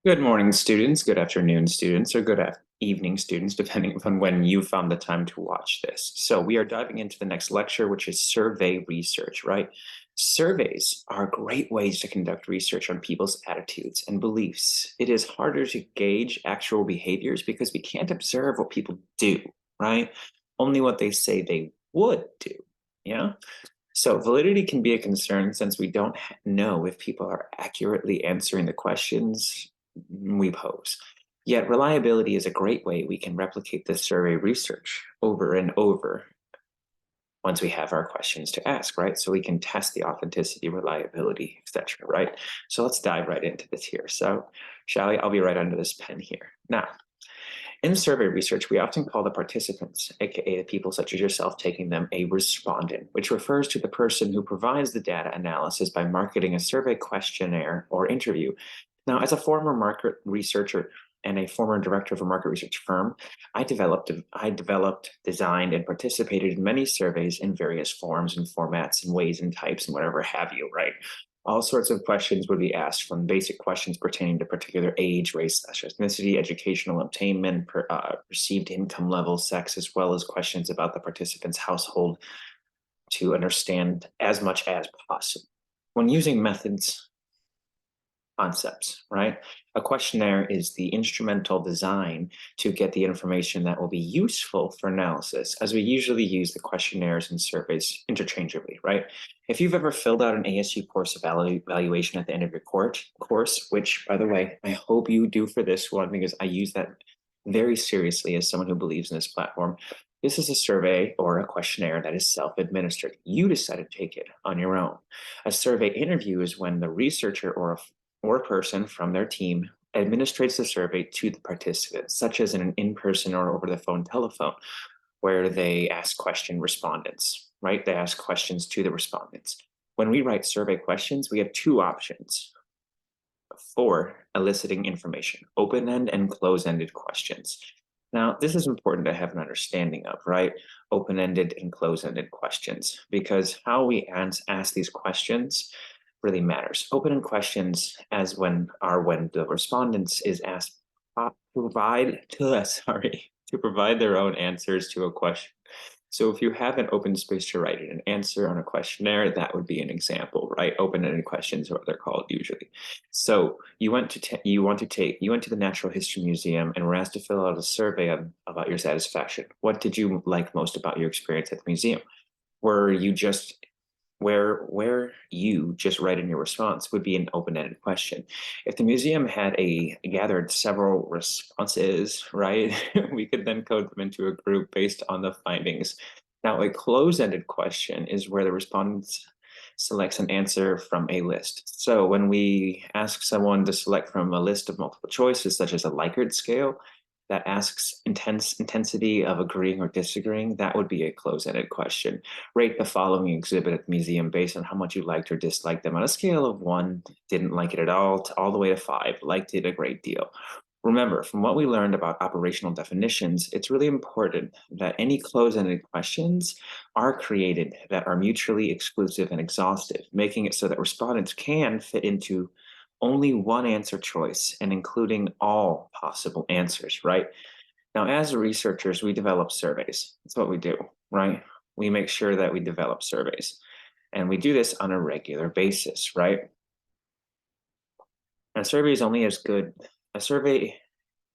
Good morning, students. Good afternoon, students, or evening, students, depending upon when you found the time to watch this. So we are diving into the next lecture, which is survey research, right? Surveys are great ways to conduct research on people's attitudes and beliefs. It is harder to gauge actual behaviors because we can't observe what people do, right? Only what they say they would do, yeah? So validity can be a concern since we don't know if people are accurately answering the questions we pose. Yet reliability is a great way we can replicate this survey research over and over once we have our questions to ask, right? So we can test the authenticity, reliability, etc., right? So let's dive right into this here. So shall we? I'll be right under this pen here. Now, in survey research, we often call the participants, aka the people such as yourself taking them, a respondent, which refers to the person who provides the data analysis by marketing a survey questionnaire or interview. Now, as a former market researcher and a former director of a market research firm, I developed, designed, and participated in many surveys in various forms and formats and ways and types and whatever have you, right? All sorts of questions would be asked, from basic questions pertaining to particular age, race, ethnicity, educational attainment, perceived income level, sex, as well as questions about the participant's household to understand as much as possible. When using methods, concepts, right? A questionnaire is the instrumental design to get the information that will be useful for analysis, as we usually use the questionnaires and surveys interchangeably, right? If you've ever filled out an ASU course evaluation at the end of your course, which, by the way, I hope you do for this one because I use that very seriously as someone who believes in this platform. This is a survey or a questionnaire that is self-administered. You decide to take it on your own. A survey interview is when the researcher or a person from their team administrates the survey to the participants, such as in an in-person or over the phone telephone, where they ask question respondents, right? They ask questions to the respondents. When we write survey questions, we have two options for eliciting information: open-end and close-ended questions. Now, this is important to have an understanding of, right? Open-ended and close-ended questions, because how we ask these questions really matters. Open-ended questions when the respondents is asked to provide their own answers to a question. So if you have an open space to write in an answer on a questionnaire, that would be an example, right? Open-ended questions are what they're called usually. So you went to the Natural History Museum and were asked to fill out a survey about your satisfaction. What did you like most about your experience at the museum? Were you just where you just write in your response would be an open-ended question. If the museum had gathered several responses, right, we could then code them into a group based on the findings. Now, a close-ended question is where the respondent selects an answer from a list. So when we ask someone to select from a list of multiple choices, such as a Likert scale, that asks intensity of agreeing or disagreeing, that would be a close-ended question. Rate the following exhibit at the museum based on how much you liked or disliked them on a scale of 1, didn't like it at all, to all the way to 5, liked it a great deal. Remember, from what we learned about operational definitions, it's really important that any close-ended questions are created that are mutually exclusive and exhaustive, making it so that respondents can fit into only one answer choice and including all possible answers, right? Now, as researchers, we develop surveys. That's what we do, right? We make sure that we develop surveys. And we do this on a regular basis, right? And a survey is only as good, a survey,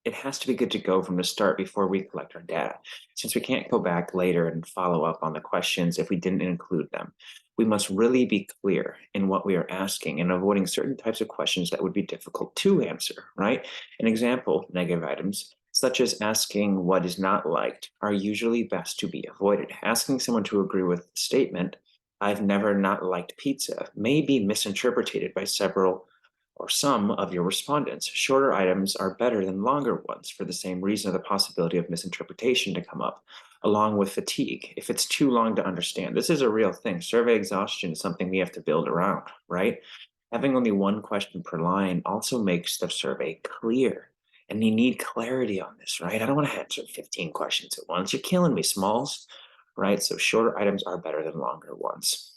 it has to be good to go from the start before we collect our data. Since we can't go back later and follow up on the questions if we didn't include them, we must really be clear in what we are asking and avoiding certain types of questions that would be difficult to answer, right? An example, negative items, such as asking what is not liked, are usually best to be avoided. Asking someone to agree with the statement, "I've never not liked pizza," may be misinterpreted by several or some of your respondents. Shorter items are better than longer ones for the same reason of the possibility of misinterpretation to come up, along with fatigue, if it's too long to understand. This is a real thing. Survey exhaustion is something we have to build around, right? Having only one question per line also makes the survey clear. And you need clarity on this, right? I don't want to answer 15 questions at once. You're killing me, Smalls, right? So shorter items are better than longer ones.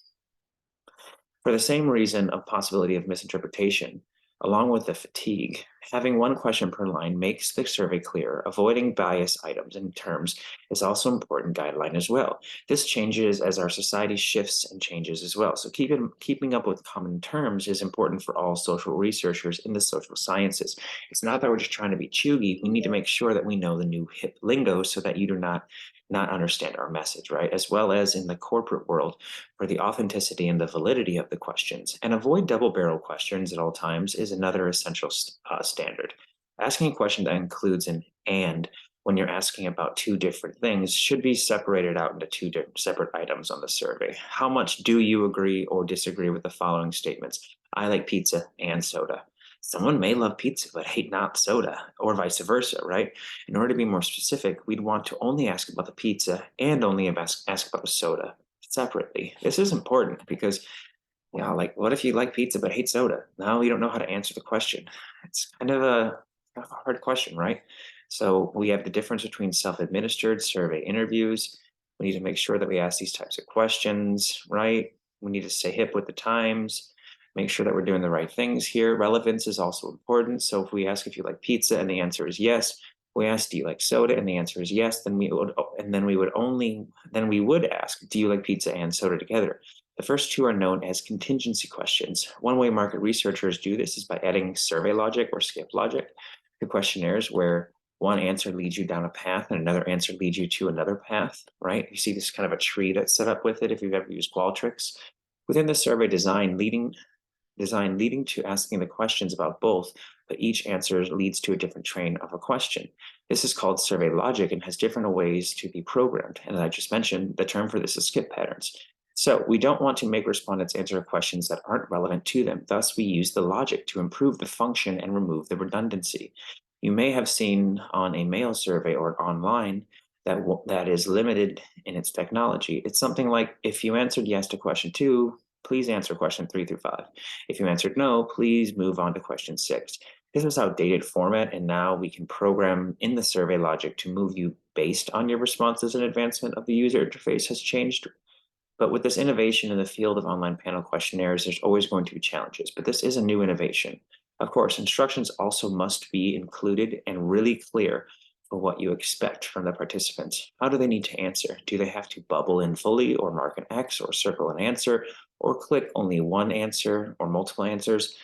For the same reason of possibility of misinterpretation, along with the fatigue, Having one question per line makes the survey clearer. Avoiding bias items and terms is also an important guideline as well. This changes as our society shifts and changes as well. So keeping up with common terms is important for all social researchers in the social sciences. It's not that we're just trying to be chuggy. We need to make sure that we know the new hip lingo so that you do not understand our message, right? As well as in the corporate world for the authenticity and the validity of the questions. And avoid double barrel questions at all times is another essential standard. Asking a question that includes an and when you're asking about two different things should be separated out into two different separate items on the survey. How much do you agree or disagree with the following statements? I like pizza and soda. Someone may love pizza but hate not soda, or vice versa, right? In order to be more specific, we'd want to only ask about the pizza and only ask about the soda separately. This is important because, like, what if you like pizza but hate soda? Now you don't know how to answer the question. It's kind of a hard question, right? So we have the difference between self-administered survey interviews. We need to make sure that we ask these types of questions, right? We need to stay hip with the times, make sure that we're doing the right things here. Relevance is also important. So if we ask if you like pizza and the answer is yes, we ask, do you like soda? And the answer is yes, then we would ask, do you like pizza and soda together? The first two are known as contingency questions. One way market researchers do this is by adding survey logic or skip logic to questionnaires where one answer leads you down a path and another answer leads you to another path, right? You see this kind of a tree that's set up with it if you've ever used Qualtrics. Within the survey design leading to asking the questions about both, but each answer leads to a different train of a question. This is called survey logic and has different ways to be programmed. And as I just mentioned, the term for this is skip patterns. So we don't want to make respondents answer questions that aren't relevant to them. Thus, we use the logic to improve the function and remove the redundancy. You may have seen on a mail survey or online that is limited in its technology. It's something like, if you answered yes to question 2, please answer question 3 through 5. If you answered no, please move on to question 6. This is outdated format, and now we can program in the survey logic to move you based on your responses and advancement of the user interface has changed. But with this innovation in the field of online panel questionnaires, there's always going to be challenges, but this is a new innovation. Of course, instructions also must be included and really clear for what you expect from the participants. How do they need to answer? Do they have to bubble in fully or mark an X or circle an answer or click only one answer or multiple answers?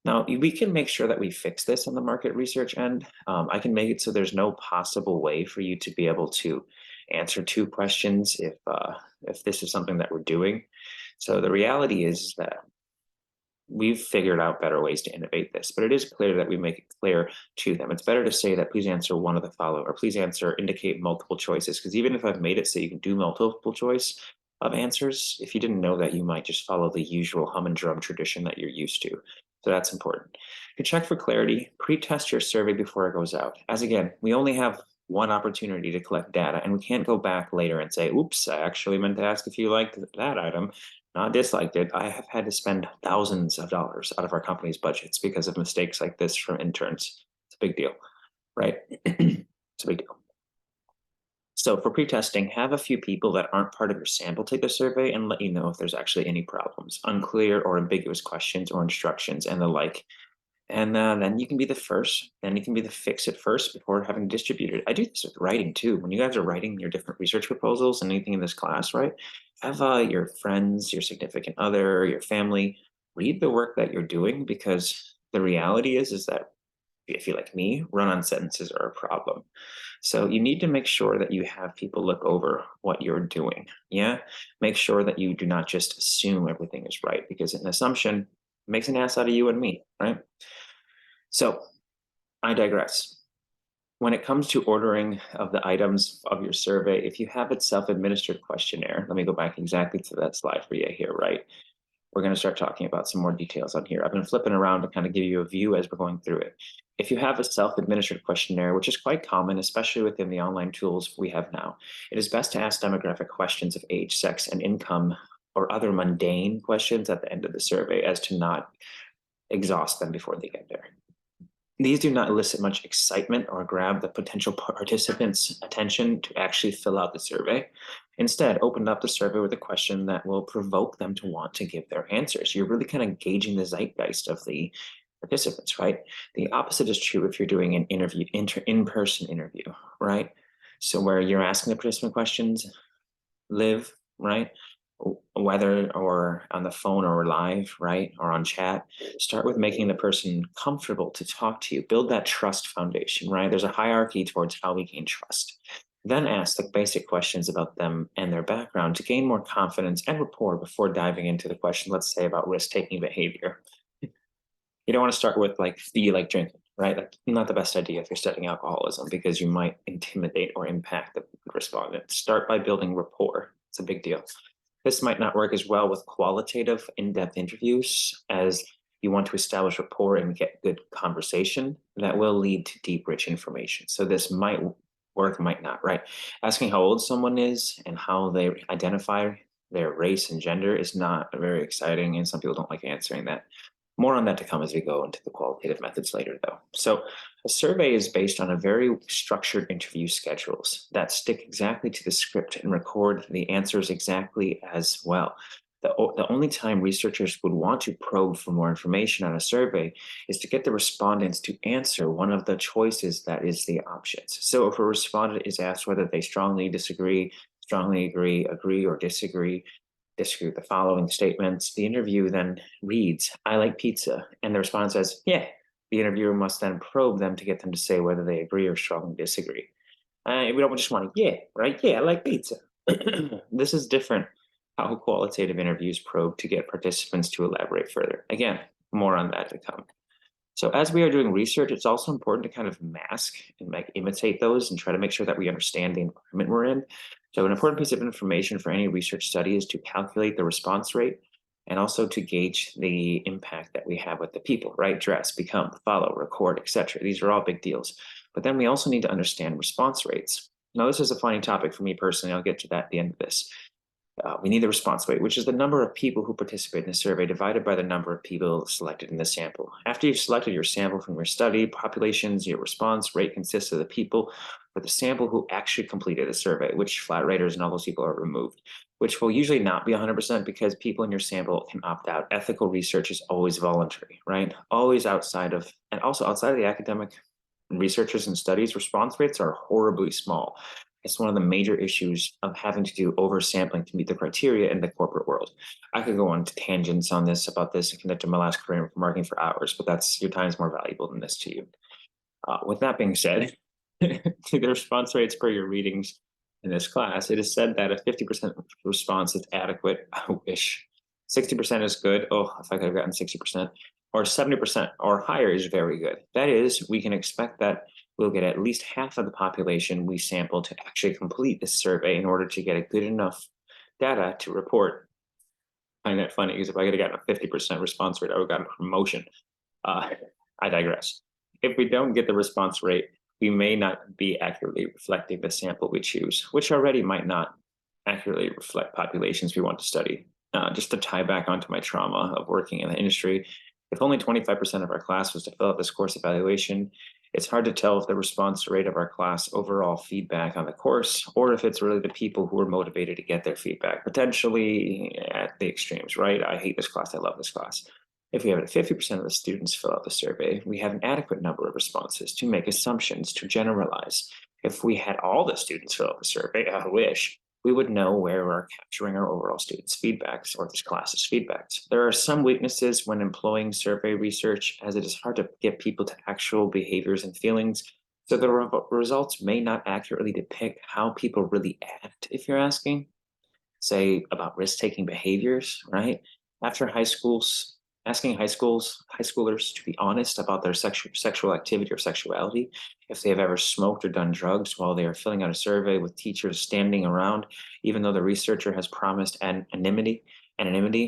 Now, we can make sure that we fix this on the market research end. I can make it so there's no possible way for you to be able to answer two questions if this is something that we're doing. So the reality is that we've figured out better ways to innovate this, but it is clear that we make it clear to them. It's better to say that please answer one of the following, or please indicate multiple choices, because even if I've made it so you can do multiple choice of answers, if you didn't know that, you might just follow the usual hum and drum tradition that you're used to. So that's important. To check for clarity, pre-test your survey before it goes out. As again, we only have one opportunity to collect data, and we can't go back later and say, oops, I actually meant to ask if you liked that item, not disliked it. I have had to spend thousands of dollars out of our company's budgets because of mistakes like this from interns. It's a big deal, right? It's a big deal. So for pre-testing, have a few people that aren't part of your sample take the survey and let you know if there's actually any problems, unclear or ambiguous questions or instructions and the like. And then you can be the first, then you can be the fix it first before having distributed. I do this with writing too. When you guys are writing your different research proposals and anything in this class, right? Have your friends, your significant other, your family read the work that you're doing, because the reality is that if you're like me, run-on sentences are a problem. So you need to make sure that you have people look over what you're doing. Yeah, make sure that you do not just assume everything is right, because an assumption makes an ass out of you and me, right? So I digress. When it comes to ordering of the items of your survey, if you have a self-administered questionnaire, let me go back exactly to that slide for you here, right? We're going to start talking about some more details on here. I've been flipping around to kind of give you a view as we're going through it. If you have a self-administered questionnaire, which is quite common, especially within the online tools we have now, it is best to ask demographic questions of age, sex, and income, or other mundane questions at the end of the survey, as to not exhaust them before they get there. These do not elicit much excitement or grab the potential participants' attention to actually fill out the survey. Instead, open up the survey with a question that will provoke them to want to give their answers. You're really kind of gauging the zeitgeist of the participants, right? The opposite is true if you're doing an interview, in-person interview, right? So where you're asking the participant questions, live, right? Whether or on the phone or live, right? Or on chat, start with making the person comfortable to talk to you. Build that trust foundation, right? There's a hierarchy towards how we gain trust. Then ask the basic questions about them and their background to gain more confidence and rapport before diving into the question, let's say about risk taking behavior. You don't want to start with like, do you like drinking, right? That's not the best idea if you're studying alcoholism because you might intimidate or impact the respondent. Start by building rapport. It's a big deal. This might not work as well with qualitative, in-depth interviews as you want to establish rapport and get good conversation that will lead to deep, rich information. So this might work, might not, right? Asking how old someone is and how they identify their race and gender is not very exciting, and some people don't like answering that. More on that to come as we go into the qualitative methods later, though. So a survey is based on a very structured interview schedules that stick exactly to the script and record the answers exactly as well. The only time researchers would want to probe for more information on a survey is to get the respondents to answer one of the choices that is the options. So if a respondent is asked whether they strongly disagree, strongly agree, or disagree with the following statements, the interview then reads, I like pizza. And the response says, yeah. The interviewer must then probe them to get them to say whether they agree or strongly disagree. We don't just want to, yeah, right? Yeah, I like pizza. This is different how qualitative interviews probe to get participants to elaborate further. Again, more on that to come. So as we are doing research, it's also important to kind of mask and imitate those and try to make sure that we understand the environment we're in. So an important piece of information for any research study is to calculate the response rate and also to gauge the impact that we have with the people, right? Dress, become, follow, record, etc. These are all big deals. But then we also need to understand response rates. Now, this is a funny topic for me personally. I'll get to that at the end of this. We need the response rate, which is the number of people who participate in the survey divided by the number of people selected in the sample. After you've selected your sample from your study populations, your response rate consists of the people for the sample who actually completed the survey, which flat raters and all those people are removed, which will usually not be 100% because people in your sample can opt out. Ethical research is always voluntary, right? Always outside of, and also outside of the academic researchers and studies, response rates are horribly small. It's one of the major issues of having to do oversampling to meet the criteria in the corporate world. I could go on to tangents on this about this and conduct my last career in marketing for hours, but that's your time is more valuable than this to you. With that being said, to the response rates per your readings in this class, it is said that a 50% response is adequate. I wish 60% is good. Oh, if I could have gotten 60%, or 70% or higher is very good. That is, we can expect that we'll get at least half of the population we sample to actually complete this survey in order to get a good enough data to report. I find that funny because if I could have gotten a 50% response rate, I would have gotten a promotion. I digress. If we don't get the response rate, we may not be accurately reflecting the sample we choose, which already might not accurately reflect populations we want to study. Just to tie back onto my trauma of working in the industry, if only 25% of our class was to fill out this course evaluation, it's hard to tell if the response rate of our class overall feedback on the course, or if it's really the people who are motivated to get their feedback, potentially at the extremes, right? I hate this class, I love this class. If we have 50% of the students fill out the survey, we have an adequate number of responses to make assumptions, to generalize. If we had all the students fill out the survey, I wish, we would know where we're capturing our overall students' feedbacks or this class's feedbacks. There are some weaknesses when employing survey research, as it is hard to get people to actual behaviors and feelings. So the results may not accurately depict how people really act, if you're asking, say about risk-taking behaviors, right? After high schools, asking high schoolers to be honest about their sexual activity or sexuality, if they have ever smoked or done drugs while they are filling out a survey with teachers standing around, even though the researcher has promised anonymity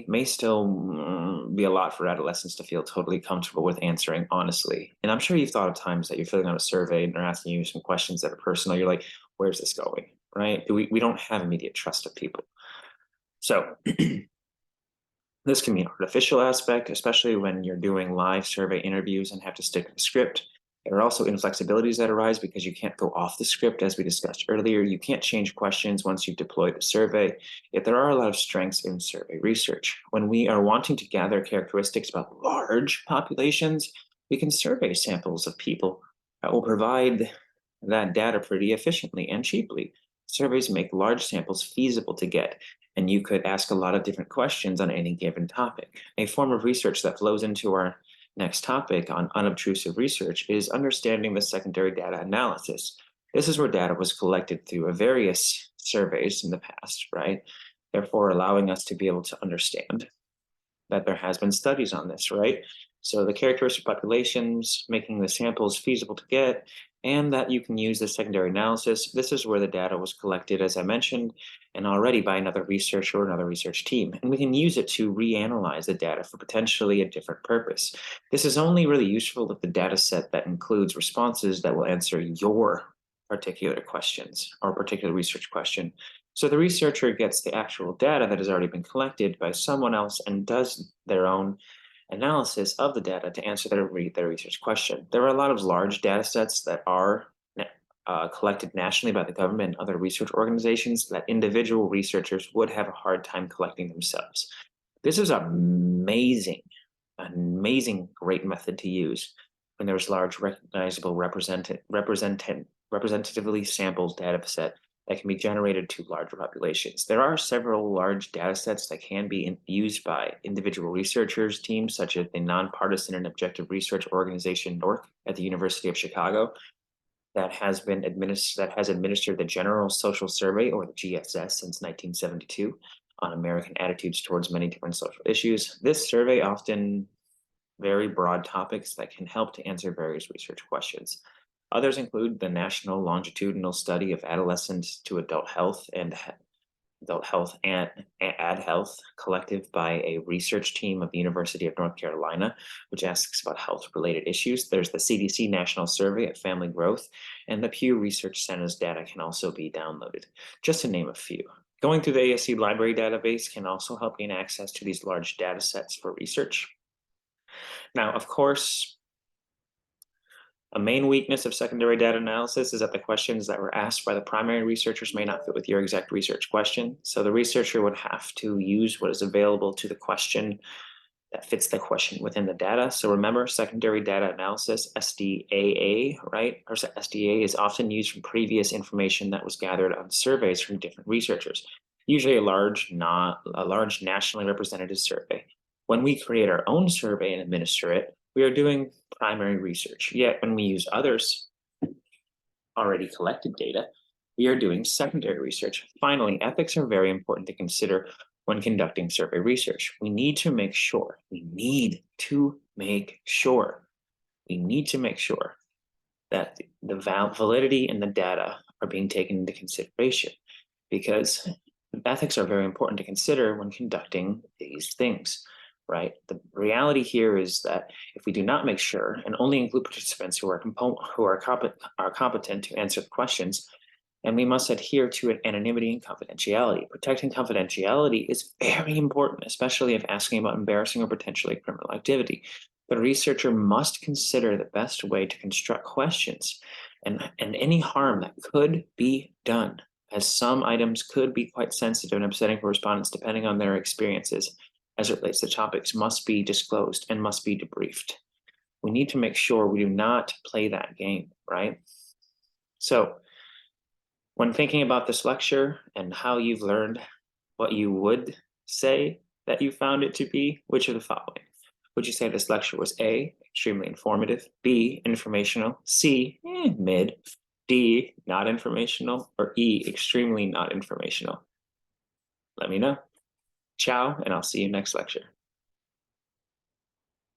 may still be a lot for adolescents to feel totally comfortable with answering honestly. And I'm sure you've thought of times that you're filling out a survey and they're asking you some questions that are personal. You're like, where's this going, right? We don't have immediate trust of people. So this can be an artificial aspect, especially when you're doing live survey interviews and have to stick to the script. There are also inflexibilities that arise because you can't go off the script, as we discussed earlier. You can't change questions once you've deployed the survey, yet there are a lot of strengths in survey research. When we are wanting to gather characteristics about large populations, we can survey samples of people that will provide that data pretty efficiently and cheaply. Surveys make large samples feasible to get, and you could ask a lot of different questions on any given topic. A form of research that flows into our next topic on unobtrusive research is understanding the secondary data analysis. This is where data was collected through various surveys in the past, right? Therefore, allowing us to be able to understand that there has been studies on this, right? So the characteristic populations, making the samples feasible to get, and that you can use the secondary analysis. This is where the data was collected, as I mentioned, and already by another researcher or another research team. And we can use it to reanalyze the data for potentially a different purpose. This is only really useful if the data set that includes responses that will answer your particular questions or particular research question. So the researcher gets the actual data that has already been collected by someone else and does their own analysis of the data to answer their research question. There are a lot of large data sets that are collected nationally by the government and other research organizations that individual researchers would have a hard time collecting themselves. This is amazing, great method to use when there's large, recognizable, representatively sampled data set that can be generated to larger populations. There are several large data sets that can be used by individual researchers, teams such as the Nonpartisan and Objective Research Organization, NORC, at the University of Chicago, that has administered the General Social Survey, or the GSS, since 1972 on American attitudes towards many different social issues. This survey often very broad topics that can help to answer various research questions. Others include the National Longitudinal Study of Adolescent to Adult Health and Ad Health, collective by a research team of the University of North Carolina, which asks about health-related issues. There's the CDC National Survey of Family Growth, and the Pew Research Center's data can also be downloaded, just to name a few. Going through the ASC library database can also help gain access to these large data sets for research. Now, of course, a main weakness of secondary data analysis is that the questions that were asked by the primary researchers may not fit with your exact research question. So the researcher would have to use what is available to the question that fits the question within the data. So remember, secondary data analysis, SDAA, right? Or SDA is often used from previous information that was gathered on surveys from different researchers, usually a large nationally representative survey. When we create our own survey and administer it, we are doing primary research. Yet when we use others' already collected data, we are doing secondary research. Finally, ethics are very important to consider when conducting survey research. We need to make sure that the validity in the data are being taken into consideration, because ethics are very important to consider when conducting these things. Right. The reality here is that if we do not make sure and only include participants who are competent to answer the questions, and we must adhere to anonymity and confidentiality. Protecting confidentiality is very important, especially if asking about embarrassing or potentially criminal activity. The researcher must consider the best way to construct questions and any harm that could be done, as some items could be quite sensitive and upsetting for respondents depending on their experiences as it relates to topics, must be disclosed and must be debriefed. We need to make sure we do not play that game, right? So when thinking about this lecture and how you've learned what you would say that you found it to be, which of the following? Would you say this lecture was A, extremely informative, B, informational, C, mid, D, not informational, or E, extremely not informational? Let me know. Ciao, and I'll see you next lecture.